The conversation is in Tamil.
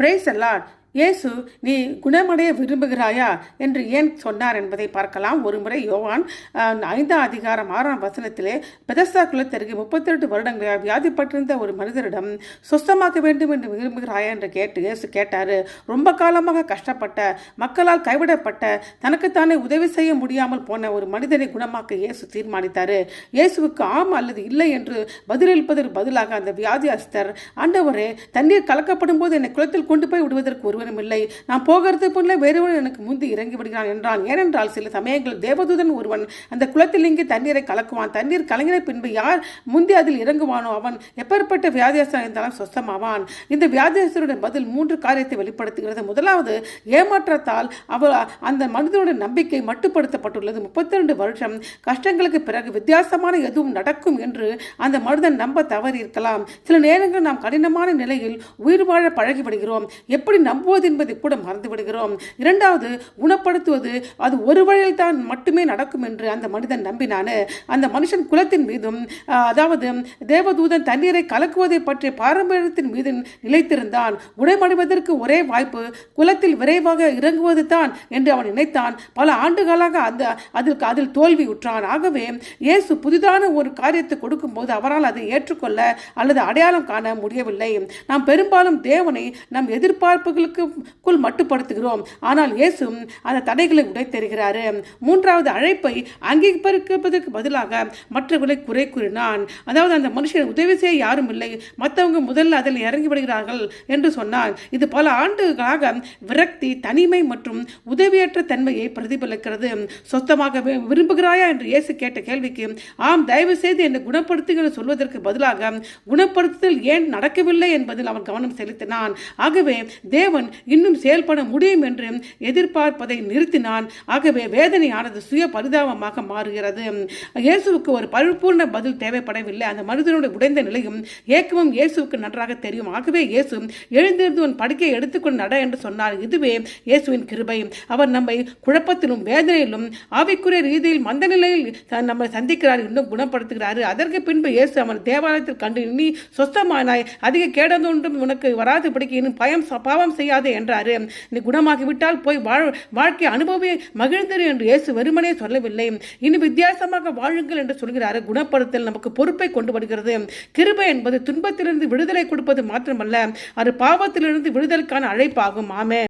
Price allot. இயேசு நீ குணமடைய விரும்புகிறாயா என்று ஏன் சொன்னார் என்பதை பார்க்கலாம். ஒருமுறை யோவான் 5:6 பெதஸ்தா குளத்தருகே 38 வருடங்களாக வியாதிப்பட்டிருந்த ஒரு மனிதரிடம் சொஸ்தமாக்க வேண்டும் என்று விரும்புகிறாயா என்று இயேசு கேட்டார். ரொம்ப காலமாக கஷ்டப்பட்ட, மக்களால் கைவிடப்பட்ட, தனக்குத்தானே உதவி செய்ய முடியாமல் போன ஒரு மனிதனை குணமாக்க இயேசு தீர்மானித்தார். இயேசுவுக்கு ஆம் அல்லது இல்லை என்று பதிலளிப்பதற்கு பதிலாக அந்த வியாதியஸ்தர், ஆண்டவரே, தண்ணீர் கலக்கப்படும் போது என்னை குளத்தில் கொண்டு போய் விடுவதற்கு ஒருவர் இல்லை, நான் போகிறது போல வேறுவன் எனக்கு முந்தி இறங்கி விடுகிறான் என்றான். ஏனென்றால் சில சமயங்களில் தேவதூதன் ஒருவன் அந்த குளத்தில் இங்கே தண்ணீரை கலக்குவான். தண்ணீர் கலங்கின பின்பு யார் முந்தி அதில் இறங்குவானோ அவன் எப்பேற்பட்ட வியாதியஸ்தன் இருந்தாலும் சொஸ்தமாவான். இந்த வியாதியஸ்தருடைய பதில் 3 காரியத்தை வெளிப்படுத்துகிறது. முதலாவது, ஏமாற்றத்தால் அந்த மனிதனுடைய நம்பிக்கை மட்டுப்படுத்தப்பட்டுள்ளது. 32 வருஷம் கஷ்டங்களுக்கு பிறகு வித்தியாசமான எதுவும் நடக்கும் என்று அந்த மனிதன் நம்ப தவறி இருக்கலாம். சில நேரங்கள் நாம் கடினமான நிலையில் உயிர் வாழ பழகிவிடுகிறோம். எப்படி நம்புவது என்பதை கூட மறந்து விடுகிறோம். இரண்டாவது, குணப்படுத்துவது அது ஒரு வழியில் தான் மட்டுமே நடக்கும் என்று அந்த மனிதன் நம்பினான். அந்த மனுஷன் குலத்தின் மீதும், அதாவது தேவதூதன் தண்ணீரை கலக்குவதை பற்றிய பாரம்பரியத்தின் மீது நிலைத்திருந்தான். குணமடைவதற்கு ஒரே வாய்ப்பு குலத்தில் விரைவாக இறங்குவது தான் என்று அவன் நினைத்தான். பல ஆண்டுகளாக அதில் தோல்வியுற்றான். ஆகவே இயேசு புதிதான ஒரு காரியத்தை கொடுக்கும் போது அவரால் அதை ஏற்றுக்கொள்ள அல்லது அடையாளம் காண முடியவில்லை. நாம் பெரும்பாலும் தேவனை நம் எதிர்பார்ப்புகளுக்கு மட்டுப்படுத்துகிறோம். ஆனால் இயேசு அந்த தடைகளை உடைத்தருகிறார். மூன்றாவது, அழைப்பை அங்கீகரிப்பதற்கு பதிலாக மற்றவர்களை குறை கூறினான். அதாவது அந்த மனுஷன் உதவி செய்ய யாரும் இல்லை, மற்றவங்க முதல்ல அதில் இறங்கி விடுகிறார்கள் என்று சொன்னான். இது பல ஆண்டுகளாக விரக்தி, தனிமை மற்றும் உதவியற்ற தன்மையை பிரதிபலிக்கிறது. சொந்தமாக விரும்புகிறாயா என்று இயேசு கேட்ட கேள்விக்கு ஆம், தயவு செய்து என்னை குணப்படுத்துங்கள் சொல்வதற்கு பதிலாக குணப்படுத்துதல் ஏன் நடக்கவில்லை என்பதில் அவன் கவனம் செலுத்தினான். ஆகவே தேவன் இன்னும் செயல்பட முடியும் என்று எதிர்பார்ப்பதை நிறுத்தினான். ஆகவே வேதனையானது சுய பரிதாபமாக மாறுகிறது. இயேசுவுக்கு ஒரு பரிபூர்ண பதில் தேவைப்படவில்லை. அந்த மனிதனுடைய உடைந்த நிலையும் ஏக்கமும் இயேசுவுக்கு நன்றாக தெரியும். ஆகவே இயேசு எழுந்திருந்து உன் படுக்கையை எடுத்துக்கொண்டு நட என்று சொன்னார். இதுவே இயேசுவின் கிருபை. அவர் நம்மை குழப்பத்திலும் வேதனையிலும் ஆவிக்குரிய ரீதியில் மந்த நிலையில் நம்மை சந்திக்கிறார், இன்னும் குணப்படுத்துகிறார். அதற்கு பின்பு இயேசு அவன் தேவாலயத்தில் கண்டு, நீ சொஸ்தமானாய், அதிக கேடதொன்றும் உனக்கு வராது படிக்க இன்னும் பாவம் செய்யாதே என்றாரு. நீ குணமாகிவிட்டால் போய் வாழ்க்கை அனுபவி மகிழ்ந்தரு என்று இயேசு வெறுமனே சொல்லவில்லை. இனி வித்தியாசமாக வாழுங்கள் என்று சொல்கிறார். குணப்படுத்தல் நமக்கு பொறுப்பை கொண்டு வருகிறது. கிருபை என்பது துன்பத்திலிருந்து விடுதலை கொடுப்பது மாத்திரமல்ல, அது பாவத்திலிருந்து விடுதலுக்கான அழைப்பாகும். ஆமென்.